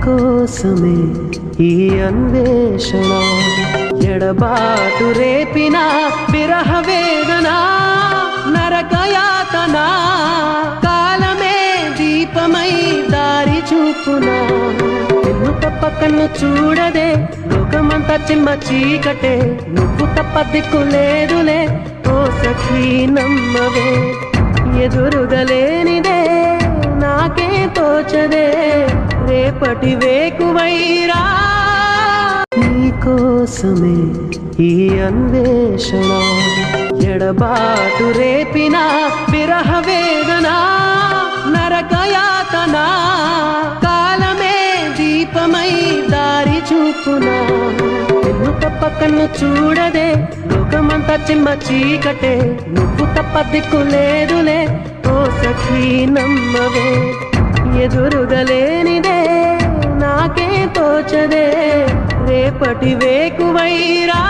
కోసమే ఈ అన్వేషణ ఎడబాటు రేపిన విరహ వేదన నరకయాతన కాలమే దీపమై దారి చూపునా నిన్ను తప్ప కన్ను చూడదే లోకమంతా చిమ్మ చీకటే నువ్వు తప్ప దిక్కు లేదులే ఓ సఖీ నమ్మవే ఎదురుగలేనిదే నాకే తోచదే రేపటి వేకువైరా నీకోసమే ఈ అన్వేషణ ఎడబాటు రేపిన విరహ వేదన నరకయాతన కాలమే దీపమై దారి చూపునా నిన్ను తప్ప కన్ను చూడదే లోకమంతా చిమ్మ చీకటే నువ్వు తప్ప దిక్కు లేదులే ఓ సఖీ నమ్మవే ఎదురుగలేనిదే నాకే తోచదే రేపటి వేకువైరా